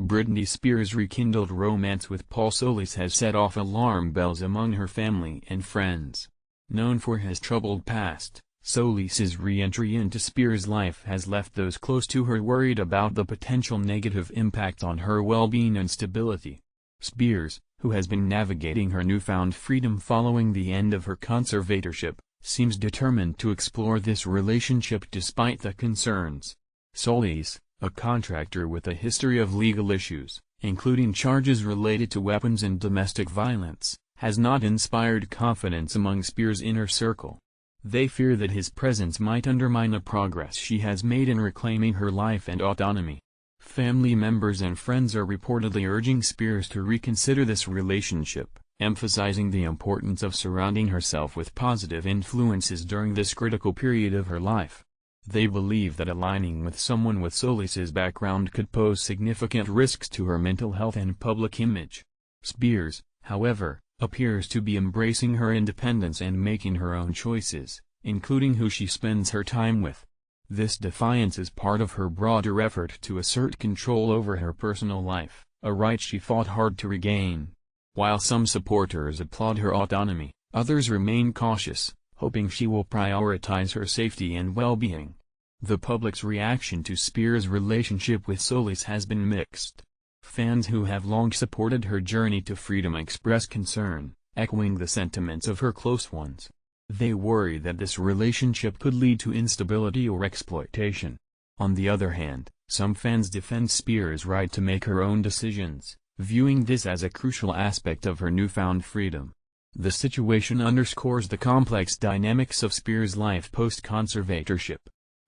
Britney Spears' rekindled romance with Soliz has set off alarm bells among her family and friends. Known for his troubled past, Soliz's re-entry into Spears' life has left those close to her worried about the potential negative impact on her well-being and stability. Spears, who has been navigating her newfound freedom following the end of her conservatorship, seems determined to explore this relationship despite the concerns. Soliz, a contractor with a history of legal issues, including charges related to weapons and domestic violence, has not inspired confidence among Spears' inner circle. They fear that his presence might undermine the progress she has made in reclaiming her life and autonomy. Family members and friends are reportedly urging Spears to reconsider this relationship, emphasizing the importance of surrounding herself with positive influences during this critical period of her life. They believe that aligning with someone with Soliz's background could pose significant risks to her mental health and public image. Spears, however, appears to be embracing her independence and making her own choices, including who she spends her time with. This defiance is part of her broader effort to assert control over her personal life, a right she fought hard to regain. While some supporters applaud her autonomy, others remain cautious, hoping she will prioritize her safety and well-being. The public's reaction to Spears' relationship with Soliz has been mixed. Fans who have long supported her journey to freedom express concern, echoing the sentiments of her close ones. They worry that this relationship could lead to instability or exploitation. On the other hand, some fans defend Spears' right to make her own decisions, viewing this as a crucial aspect of her newfound freedom. The situation underscores the complex dynamics of Spears' life post-conservatorship.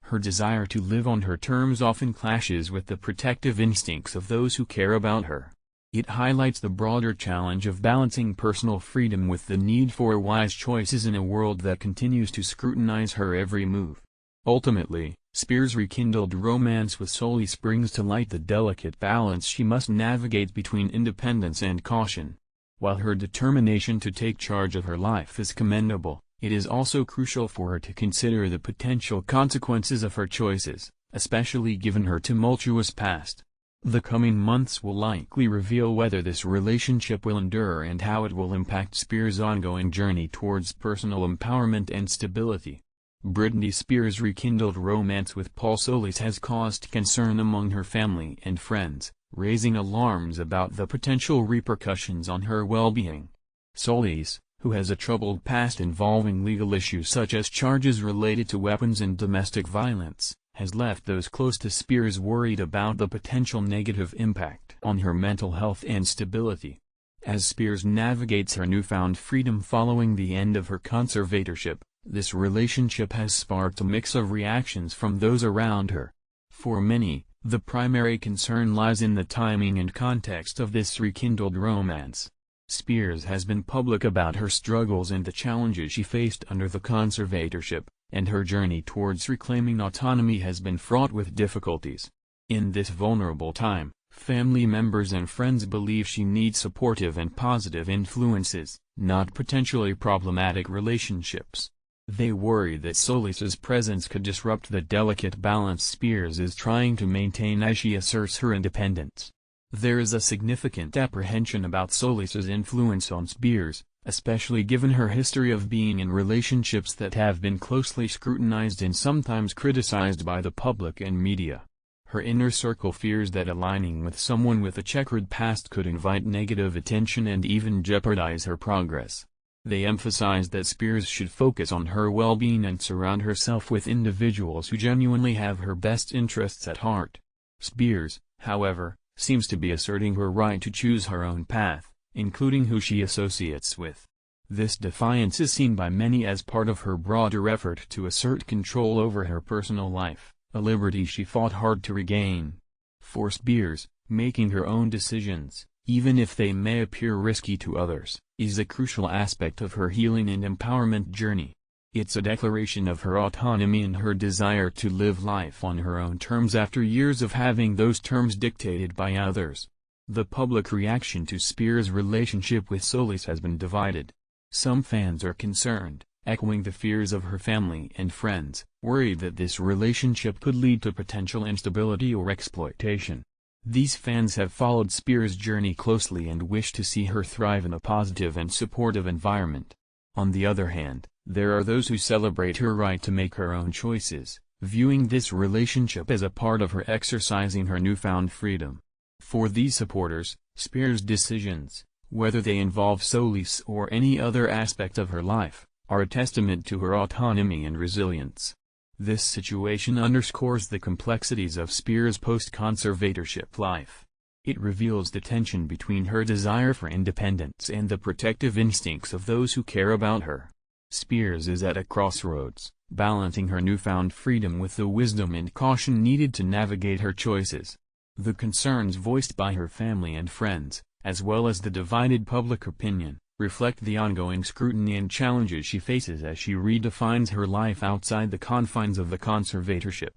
Her desire to live on her terms often clashes with the protective instincts of those who care about her. It highlights the broader challenge of balancing personal freedom with the need for wise choices in a world that continues to scrutinize her every move. Ultimately, Spears' rekindled romance with Soliz brings to light the delicate balance she must navigate between independence and caution. While her determination to take charge of her life is commendable, it is also crucial for her to consider the potential consequences of her choices, especially given her tumultuous past. The coming months will likely reveal whether this relationship will endure and how it will impact Spears' ongoing journey towards personal empowerment and stability. Britney Spears' rekindled romance with Soliz has caused concern among her family and friends, raising alarms about the potential repercussions on her well-being. Soliz, who has a troubled past involving legal issues such as charges related to weapons and domestic violence, has left those close to Spears worried about the potential negative impact on her mental health and stability. As Spears navigates her newfound freedom following the end of her conservatorship, this relationship has sparked a mix of reactions from those around her. For many, the primary concern lies in the timing and context of this rekindled romance. Spears has been public about her struggles and the challenges she faced under the conservatorship, and her journey towards reclaiming autonomy has been fraught with difficulties. In this vulnerable time, family members and friends believe she needs supportive and positive influences, not potentially problematic relationships. They worry that Soliz's presence could disrupt the delicate balance Spears is trying to maintain as she asserts her independence. There is a significant apprehension about Soliz's influence on Spears, especially given her history of being in relationships that have been closely scrutinized and sometimes criticized by the public and media. Her inner circle fears that aligning with someone with a checkered past could invite negative attention and even jeopardize her progress. They emphasize that Spears should focus on her well-being and surround herself with individuals who genuinely have her best interests at heart. Spears, however, seems to be asserting her right to choose her own path, including who she associates with. This defiance is seen by many as part of her broader effort to assert control over her personal life, a liberty she fought hard to regain. For Spears, making her own decisions, even if they may appear risky to others, is a crucial aspect of her healing and empowerment journey. It's a declaration of her autonomy and her desire to live life on her own terms after years of having those terms dictated by others. The public reaction to Spears' relationship with Soliz has been divided. Some fans are concerned, echoing the fears of her family and friends, worried that this relationship could lead to potential instability or exploitation. These fans have followed Spears' journey closely and wish to see her thrive in a positive and supportive environment. On the other hand, there are those who celebrate her right to make her own choices, viewing this relationship as a part of her exercising her newfound freedom. For these supporters, Spears' decisions, whether they involve Soliz or any other aspect of her life, are a testament to her autonomy and resilience. This situation underscores the complexities of Spears' post-conservatorship life. It reveals the tension between her desire for independence and the protective instincts of those who care about her. Spears is at a crossroads, balancing her newfound freedom with the wisdom and caution needed to navigate her choices. The concerns voiced by her family and friends, as well as the divided public opinion, reflect the ongoing scrutiny and challenges she faces as she redefines her life outside the confines of the conservatorship.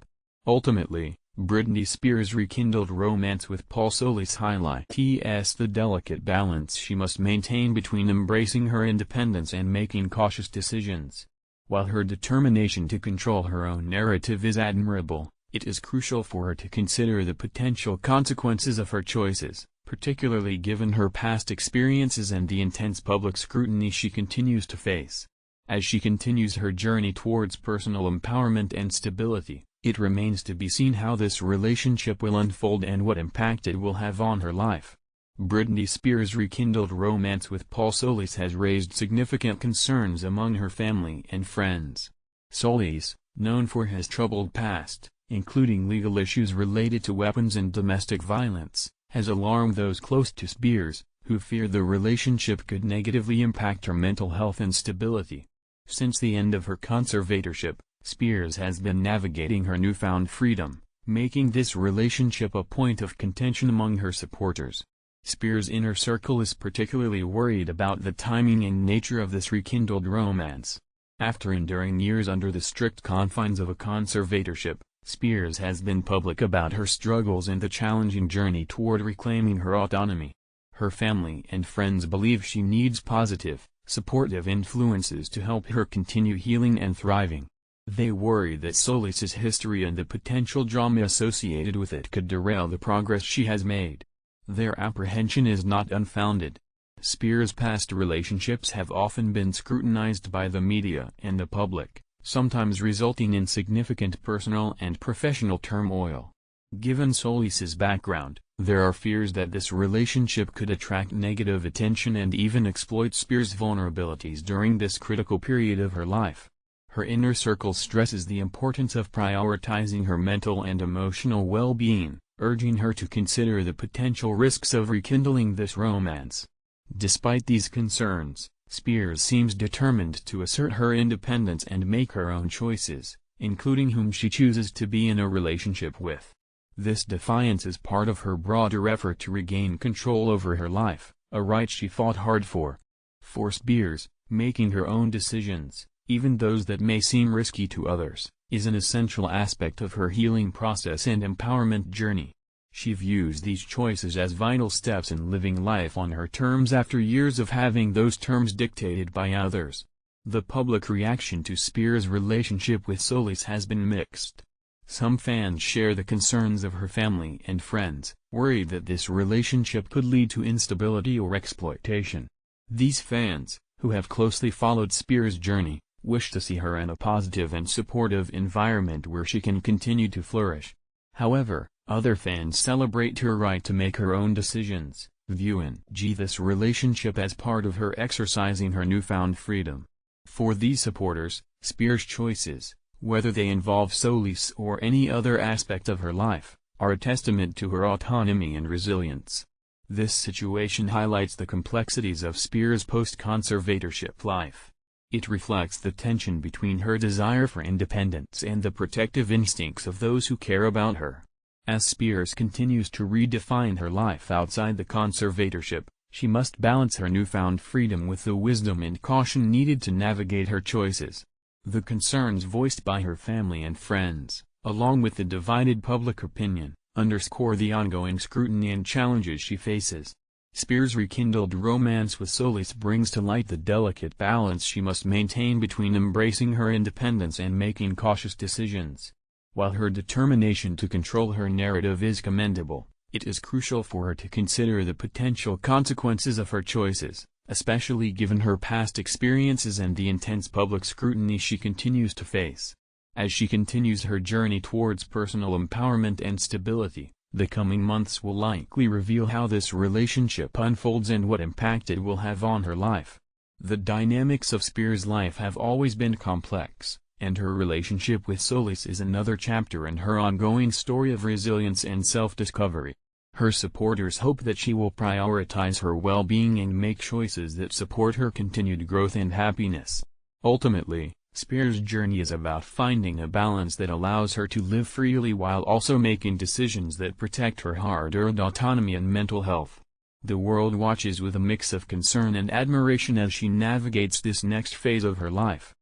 Ultimately, Britney Spears' rekindled romance with Paul Soliz highlights the delicate balance she must maintain between embracing her independence and making cautious decisions. While her determination to control her own narrative is admirable, it is crucial for her to consider the potential consequences of her choices, particularly given her past experiences and the intense public scrutiny she continues to face. As she continues her journey towards personal empowerment and stability, it remains to be seen how this relationship will unfold and what impact it will have on her life. Britney Spears' rekindled romance with Paul Soliz has raised significant concerns among her family and friends. Soliz, known for his troubled past, including legal issues related to weapons and domestic violence, has alarmed those close to Spears, who fear the relationship could negatively impact her mental health and stability. Since the end of her conservatorship, Spears has been navigating her newfound freedom, making this relationship a point of contention among her supporters. Spears' inner circle is particularly worried about the timing and nature of this rekindled romance. After enduring years under the strict confines of a conservatorship, Spears has been public about her struggles and the challenging journey toward reclaiming her autonomy. Her family and friends believe she needs positive, supportive influences to help her continue healing and thriving. They worry that Soliz's history and the potential drama associated with it could derail the progress she has made. Their apprehension is not unfounded. Spears' past relationships have often been scrutinized by the media and the public, sometimes resulting in significant personal and professional turmoil. Given Soliz's background, there are fears that this relationship could attract negative attention and even exploit Spears' vulnerabilities during this critical period of her life. Her inner circle stresses the importance of prioritizing her mental and emotional well-being, urging her to consider the potential risks of rekindling this romance. Despite these concerns, Spears seems determined to assert her independence and make her own choices, including whom she chooses to be in a relationship with. This defiance is part of her broader effort to regain control over her life, a right she fought hard for. For Spears, making her own decisions, even those that may seem risky to others, is an essential aspect of her healing process and empowerment journey. She views these choices as vital steps in living life on her terms after years of having those terms dictated by others. The public reaction to Spears' relationship with Soliz has been mixed. Some fans share the concerns of her family and friends, worried that this relationship could lead to instability or exploitation. These fans, who have closely followed Spears' journey, wish to see her in a positive and supportive environment where she can continue to flourish. However, other fans celebrate her right to make her own decisions, viewing this relationship as part of her exercising her newfound freedom. For these supporters, Spears' choices, whether they involve Soliz or any other aspect of her life, are a testament to her autonomy and resilience. This situation highlights the complexities of Spears' post-conservatorship life. It reflects the tension between her desire for independence and the protective instincts of those who care about her. As Spears continues to redefine her life outside the conservatorship, she must balance her newfound freedom with the wisdom and caution needed to navigate her choices. The concerns voiced by her family and friends, along with the divided public opinion, underscore the ongoing scrutiny and challenges she faces. Spears' rekindled romance with Soliz brings to light the delicate balance she must maintain between embracing her independence and making cautious decisions. While her determination to control her narrative is commendable, It is crucial for her to consider the potential consequences of her choices, especially given her past experiences and the intense public scrutiny she continues to face. As she continues her journey towards personal empowerment and stability, the coming months will likely reveal how this relationship unfolds and what impact it will have on her life. The dynamics of Spears' life have always been complex, and her relationship with Soliz is another chapter in her ongoing story of resilience and self-discovery. Her supporters hope that she will prioritize her well-being and make choices that support her continued growth and happiness. Ultimately, Spears' journey is about finding a balance that allows her to live freely while also making decisions that protect her hard-earned autonomy and mental health. The world watches with a mix of concern and admiration as she navigates this next phase of her life.